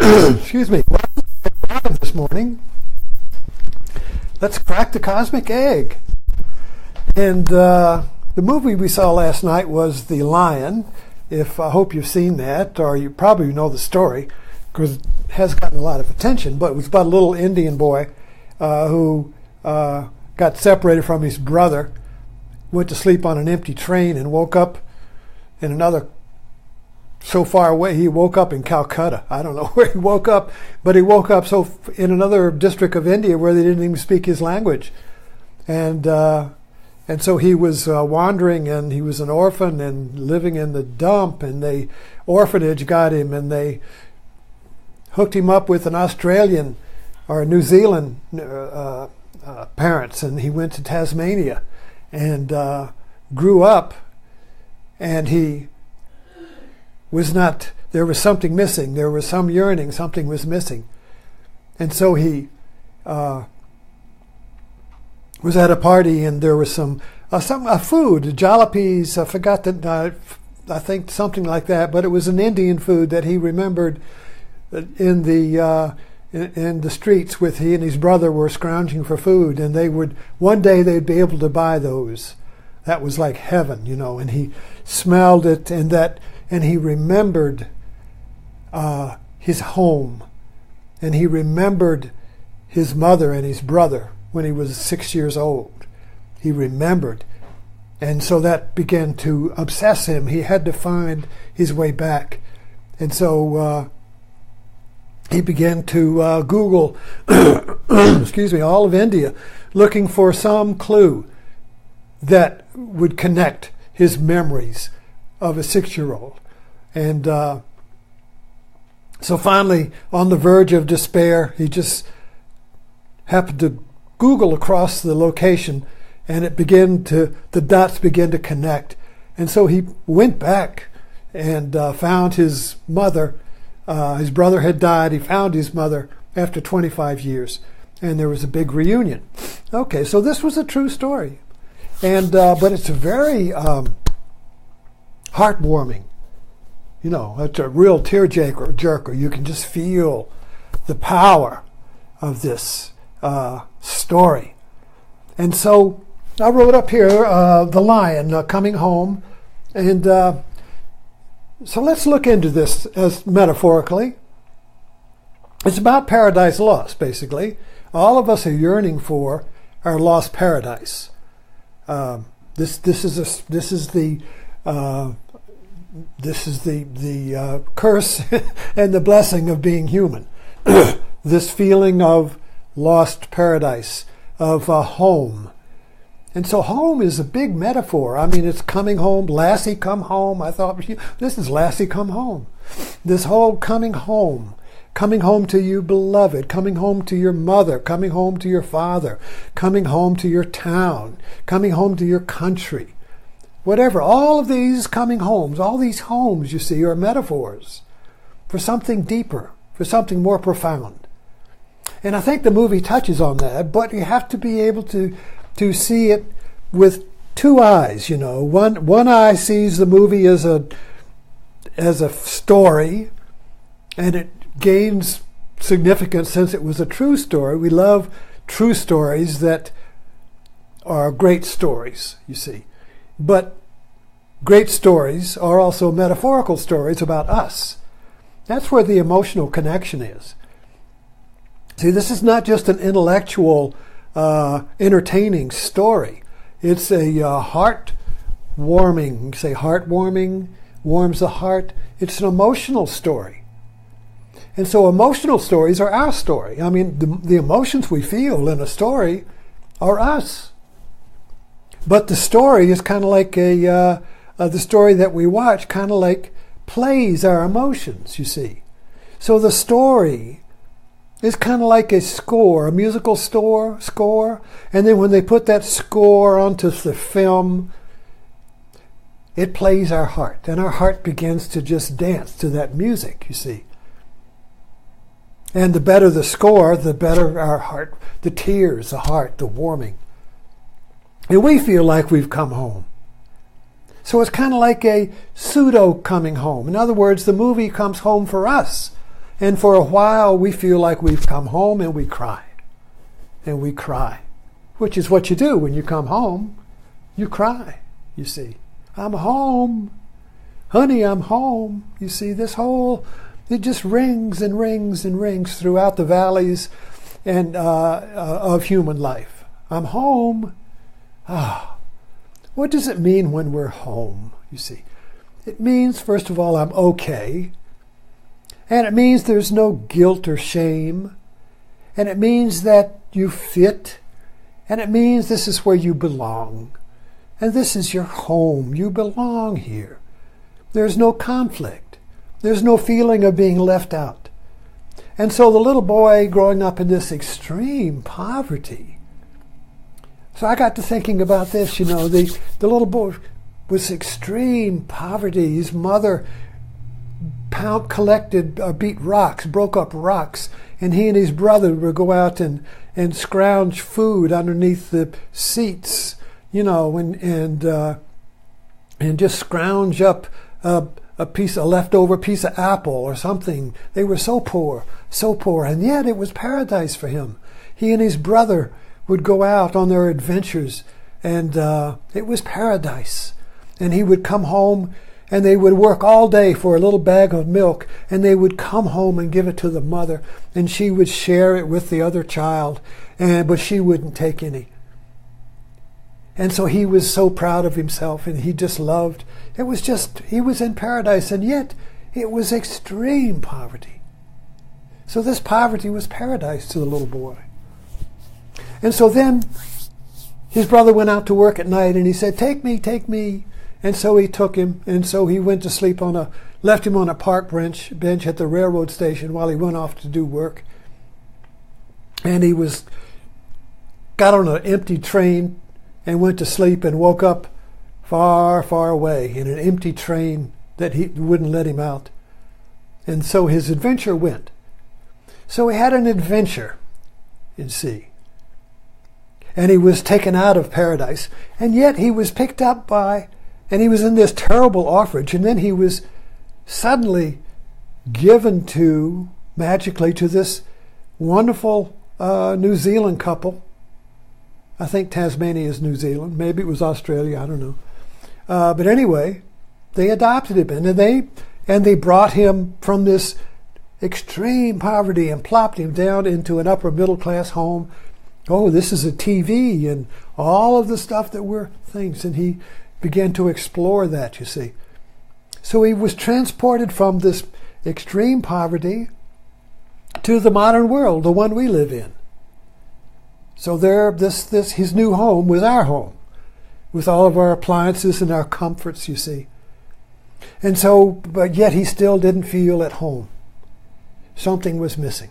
Excuse me. Well, this morning, let's crack the cosmic egg. And the movie we saw last night was The Lion. I hope you've seen that, or you probably know the story, because it has gotten a lot of attention. But it was about a little Indian boy who got separated from his brother, went to sleep on an empty train, and woke up in another, so far away. He woke up in Calcutta. I don't know where he woke up, but he woke up in another district of India where they didn't even speak his language. And so he was wandering, and he was an orphan and living in the dump, and the orphanage got him, and they hooked him up with an Australian or New Zealand parents, and he went to Tasmania and grew up, and he was not, there was something missing. There was some yearning, something was missing. And so he was at a party, and there was some food, jalapenos, I forgot I think something like that, but it was an Indian food that he remembered in the streets with he and his brother were scrounging for food, and one day they'd be able to buy those. That was like heaven, and he smelled it, and he remembered his home, and he remembered his mother and his brother when he was 6 years old. He remembered. And so that began to obsess him. He had to find his way back. And so he began to Google all of India, looking for some clue that would connect his memories of a 6-year-old. And so finally, on the verge of despair, he just happened to Google across the location, and the dots began to connect. And so he went back and found his mother. His brother had died. He found his mother after 25 years, and there was a big reunion. Okay, so this was a true story, and but it's a very heartwarming. It's a real tearjerker. You can just feel the power of this story. And so I wrote up here, The Lion Coming Home. And so let's look into this as metaphorically. It's about paradise lost, basically. All of us are yearning for our lost paradise. This is the curse and the blessing of being human. This feeling of lost paradise, of a home. And so home is a big metaphor. I mean, it's coming home. Lassie, come home. I thought, this is Lassie, come home. This whole coming home to you, beloved, coming home to your mother, coming home to your father, coming home to your town, coming home to your country. Whatever, all of these coming homes, all these homes, you see, are metaphors for something deeper, for something more profound. And I think the movie touches on that, but you have to be able to see it with two eyes, One eye sees the movie as a story, and it gains significance since it was a true story. We love true stories that are great stories, you see. But great stories are also metaphorical stories about us. That's where the emotional connection is. See, this is not just an intellectual, entertaining story. It's a heart-warming, say heartwarming, warms the heart. It's an emotional story. And so emotional stories are our story. I mean, the emotions we feel in a story are us. But the story is kind of like the story that we watch kind of like plays our emotions, you see. So the story is kind of like a score, a musical score. And then when they put that score onto the film, it plays our heart. And our heart begins to just dance to that music, you see. And the better the score, the better our heart, the tears, the heart, the warming. And we feel like we've come home. So it's kind of like a pseudo coming home. In other words, the movie comes home for us. And for a while, we feel like we've come home and we cry. And we cry, which is what you do when you come home. You cry, you see. I'm home. Honey, I'm home. You see, it just rings and rings and rings throughout the valleys and of human life. I'm home. What does it mean when we're home, you see? It means, first of all, I'm okay. And it means there's no guilt or shame. And it means that you fit. And it means this is where you belong. And this is your home. You belong here. There's no conflict. There's no feeling of being left out. And so the little boy growing up in this extreme poverty. So I got to thinking about this, the little boy was extreme poverty. His mother beat rocks, broke up rocks, and he and his brother would go out and scrounge food underneath the seats, and just scrounge up a leftover piece of apple or something. They were so poor, and yet it was paradise for him. He and his brother would go out on their adventures, and it was paradise. And he would come home, and they would work all day for a little bag of milk, and they would come home and give it to the mother, and she would share it with the other child, but she wouldn't take any. And so he was so proud of himself, and he just loved. He was in paradise, and yet it was extreme poverty. So this poverty was paradise to the little boy. And so then his brother went out to work at night, and he said, take me. And so he took him, and so he went to sleep left him on a park bench at the railroad station while he went off to do work. And he got on an empty train and went to sleep and woke up far, far away in an empty train that he wouldn't let him out. And so his adventure went. So he had an adventure in sea. And he was taken out of paradise. And yet he was picked up and he was in this terrible orphanage. And then he was suddenly given magically to this wonderful New Zealand couple. I think Tasmania is New Zealand. Maybe it was Australia. I don't know. But anyway, they adopted him, and they brought him from this extreme poverty and plopped him down into an upper middle class home. Oh, this is a TV and all of the stuff that were things, and he began to explore that. You see, so he was transported from this extreme poverty to the modern world, the one we live in. So his new home was our home, with all of our appliances and our comforts, you see. And so, but yet he still didn't feel at home. Something was missing.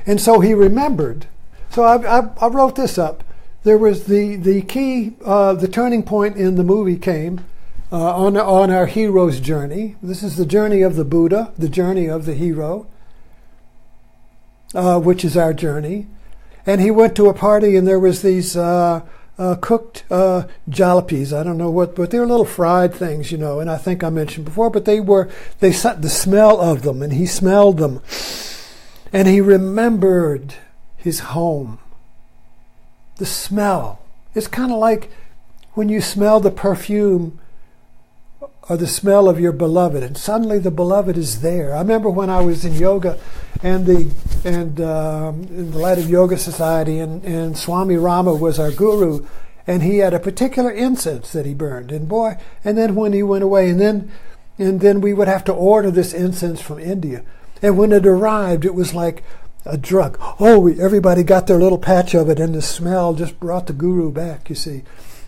And so he remembered. So I wrote this up. There was the key, the turning point in the movie came on our hero's journey. This is the journey of the Buddha, the journey of the hero, which is our journey. And he went to a party, and there was these cooked jalapenos. I don't know what, but they were little fried things, and I think I mentioned before, but they set the smell of them, and he smelled them. And he remembered his home. The smell. It's kind of like when you smell the perfume or the smell of your beloved, and suddenly the beloved is there. I remember when I was in yoga and in the Light of Yoga Society, and Swami Rama was our guru, and he had a particular incense that he burned. And then when he went away, and then we would have to order this incense from India. And when it arrived, it was like a drug. Everybody got their little patch of it, and the smell just brought the guru back, you see.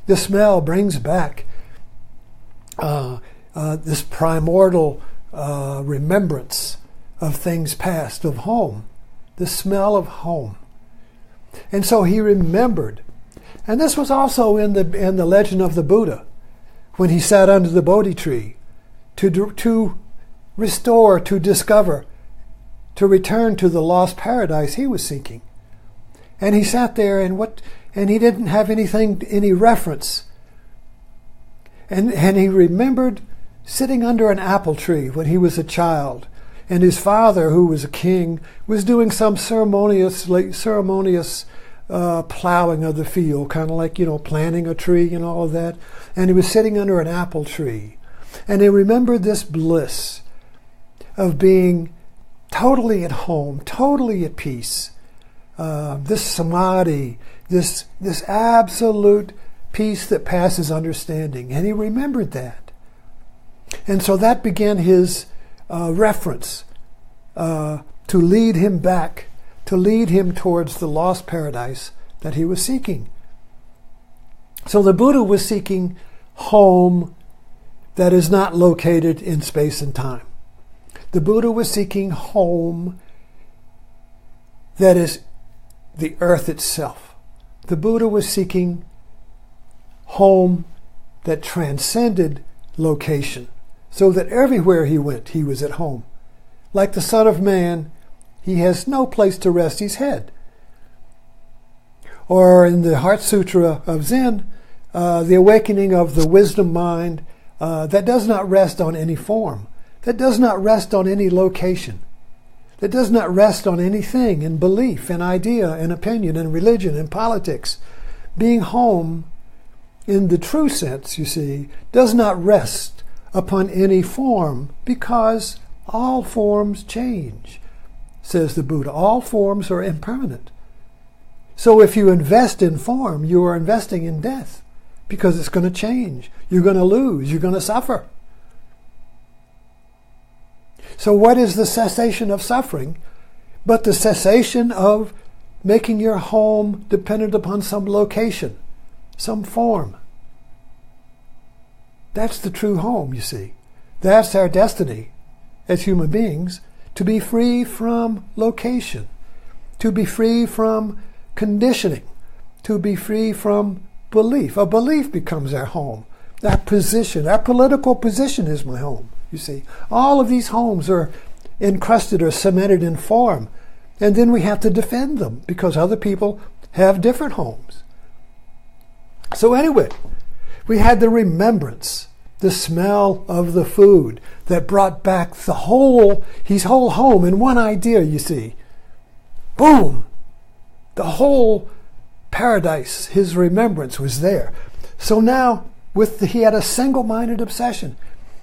The smell brings back this primordial remembrance of things past, of home, the smell of home. And so he remembered. And this was also in the legend of the Buddha, when he sat under the Bodhi tree to restore, to discover, to return to the lost paradise he was seeking. And he sat there, and he didn't have any reference. And he remembered sitting under an apple tree when he was a child. And his father, who was a king, was doing some ceremonious plowing of the field, kind of like, planting a tree and all of that. And he was sitting under an apple tree. And he remembered this bliss of being totally at home, totally at peace. This samadhi, this absolute peace that passes understanding. And he remembered that. And so that began his reference to lead him back, to lead him towards the lost paradise that he was seeking. So the Buddha was seeking home that is not located in space and time. The Buddha was seeking home that is the earth itself. The Buddha was seeking home that transcended location, so that everywhere he went, he was at home. Like the Son of Man, he has no place to rest his head. Or in the Heart Sutra of Zen, the awakening of the wisdom mind that does not rest on any form, that does not rest on any location, that does not rest on anything in belief, in idea, in opinion, in religion, in politics. Being home, in the true sense, you see, does not rest upon any form, because all forms change, says the Buddha. All forms are impermanent. So if you invest in form, you are investing in death, because it's going to change. You're going to lose. You're going to suffer. So what is the cessation of suffering but the cessation of making your home dependent upon some location, some form? That's the true home, you see. That's our destiny as human beings, to be free from location, to be free from conditioning, to be free from belief. A belief becomes our home. That position, our political position is my home, you see. All of these homes are encrusted or cemented in form, and then we have to defend them because other people have different homes. So anyway, we had the remembrance, the smell of the food that brought back his whole home in one idea, you see. Boom! The whole paradise, his remembrance was there. So now, he had a single-minded obsession.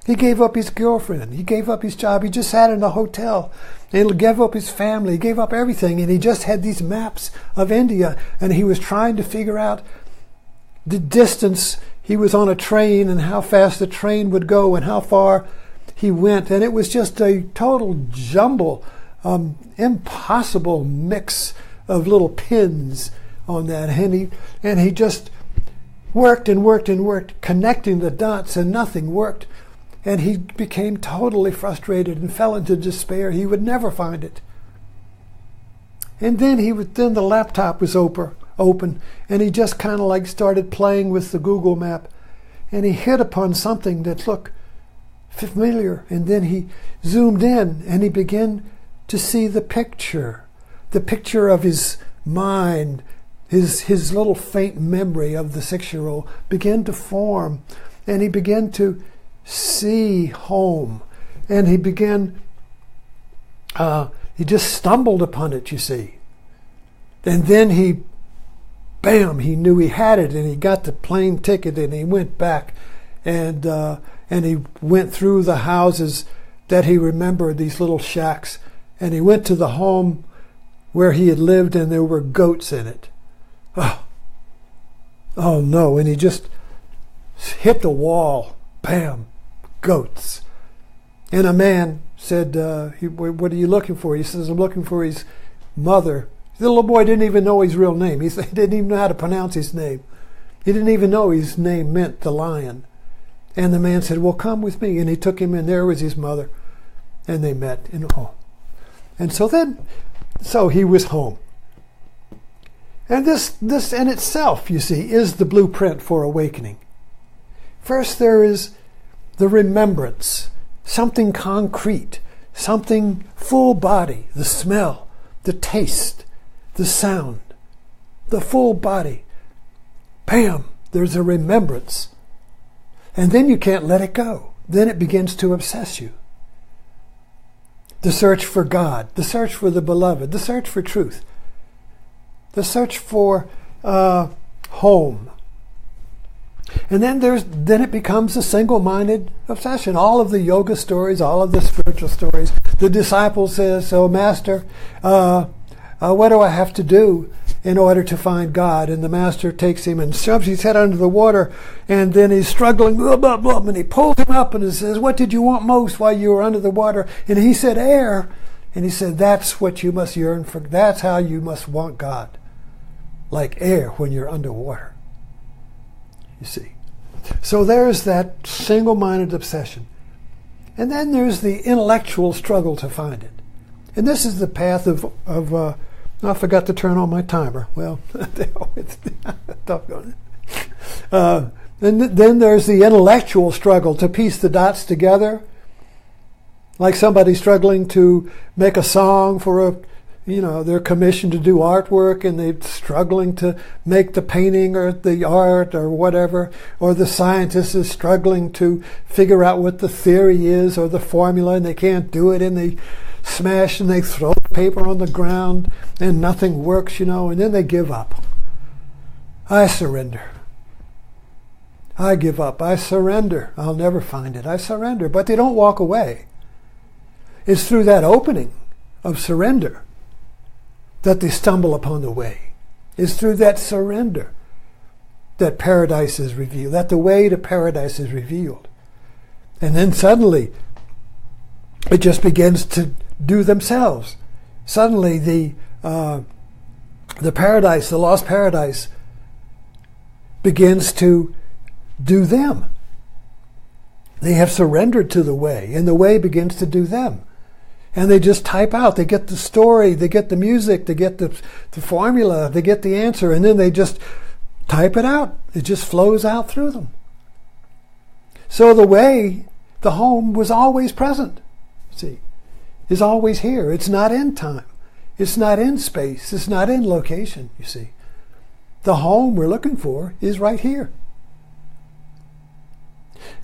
He gave up his girlfriend. He gave up his job. He just sat in a hotel. And he gave up his family. He gave up everything. And he just had these maps of India. And he was trying to figure out the distance. He was on a train and how fast the train would go and how far he went. And it was just a total jumble, impossible mix of little pins on that. And he just worked and worked and worked, connecting the dots, and nothing worked. And he became totally frustrated and fell into despair. He would never find it. And then the laptop was open, and he just kind of like started playing with the Google map, and he hit upon something that looked familiar. And then he zoomed in, and he began to see the picture of his mind. His little faint memory of the 6-year-old began to form, and he began to see home, and he just stumbled upon it, you see. And then he knew he had it, and he got the plane ticket, and he went back, and he went through the houses that he remembered, these little shacks, and he went to the home where he had lived, and there were goats in it. Oh no, and he just hit the wall. Bam, goats. And a man said, what are you looking for? He says, I'm looking for his mother. The little boy didn't even know his real name. He didn't even know how to pronounce his name. He didn't even know his name meant the lion. And the man said, well, come with me. And he took him in. There was his mother. And they met. And so he was home. And this in itself, you see, is the blueprint for awakening. First, there is the remembrance, something concrete, something full body, the smell, the taste, the sound, the full body. Bam, there's a remembrance. And then you can't let it go. Then it begins to obsess you. the search for God, the search for the beloved, the search for truth, the search for home. And then it becomes a single-minded obsession. All of the yoga stories, all of the spiritual stories. The disciple says, "Oh, Master, what do I have to do in order to find God?" And the Master takes him and shoves his head under the water, and then he's struggling, blah, blah, blah, and he pulls him up and he says, "What did you want most while you were under the water?" And he said, "Air." And he said, "That's what you must yearn for. That's how you must want God, like air when you're underwater." You see. So there's that single-minded obsession. And then there's the intellectual struggle to find it. And this is the path of I forgot to turn on my timer. Well, doggone it. And then there's the intellectual struggle to piece the dots together. Like somebody struggling to make a song for they're commissioned to do artwork and they're struggling to make the painting or the art or whatever, or the scientist is struggling to figure out what the theory is or the formula and they can't do it and they smash and they throw the paper on the ground and nothing works, and then they give up. I surrender. I give up. I surrender. I'll never find it. I surrender. But they don't walk away. It's through that opening of surrender that they stumble upon the way. It's through that surrender that paradise is revealed, that the way to paradise is revealed. And then suddenly, it just begins to do themselves. Suddenly the paradise, the lost paradise, begins to do them. They have surrendered to the way, and the way begins to do them. And they just type out. They get the story, they get the music, they get the formula, they get the answer, and then they just type it out. It just flows out through them. So the way, the home, was always present, see, is always here. It's not in time. It's not in space. It's not in location, you see. The home we're looking for is right here.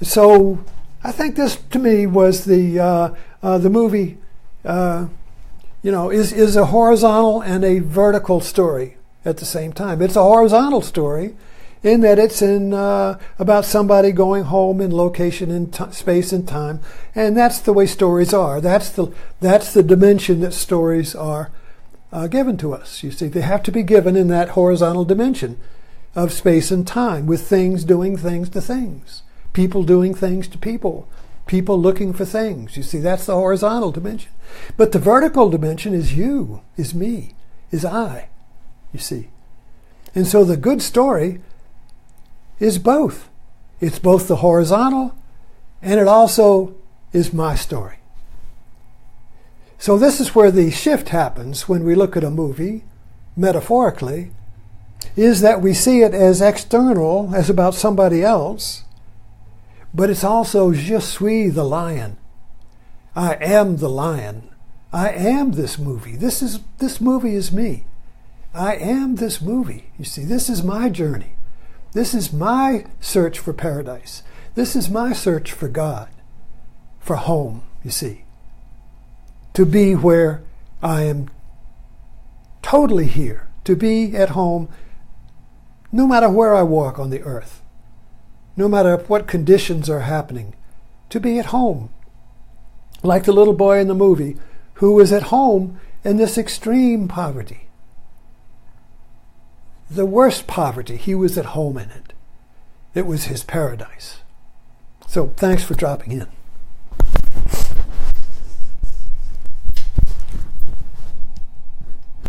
So I think this, to me, was the movie. Is a horizontal and a vertical story at the same time. It's a horizontal story in that it's about somebody going home in location in space and time, and that's the way stories are. That's the dimension that stories are given to us. You see, they have to be given in that horizontal dimension of space and time, with things doing things to things, people doing things to people. People looking for things. You see, that's the horizontal dimension. But the vertical dimension is you, is me, is I, you see. And so the good story is both. It's both the horizontal and it also is my story. So this is where the shift happens when we look at a movie, metaphorically, is that we see it as external, as about somebody else, but it's also je suis the lion. I am the lion. I am this movie. This movie is me. I am this movie. You see, this is my journey. This is my search for paradise. This is my search for God, for home, you see. To be where I am totally here, to be at home no matter where I walk on the earth. No matter what conditions are happening, to be at home. Like the little boy in the movie who was at home in this extreme poverty. The worst poverty, he was at home in it. It was his paradise. So thanks for dropping in.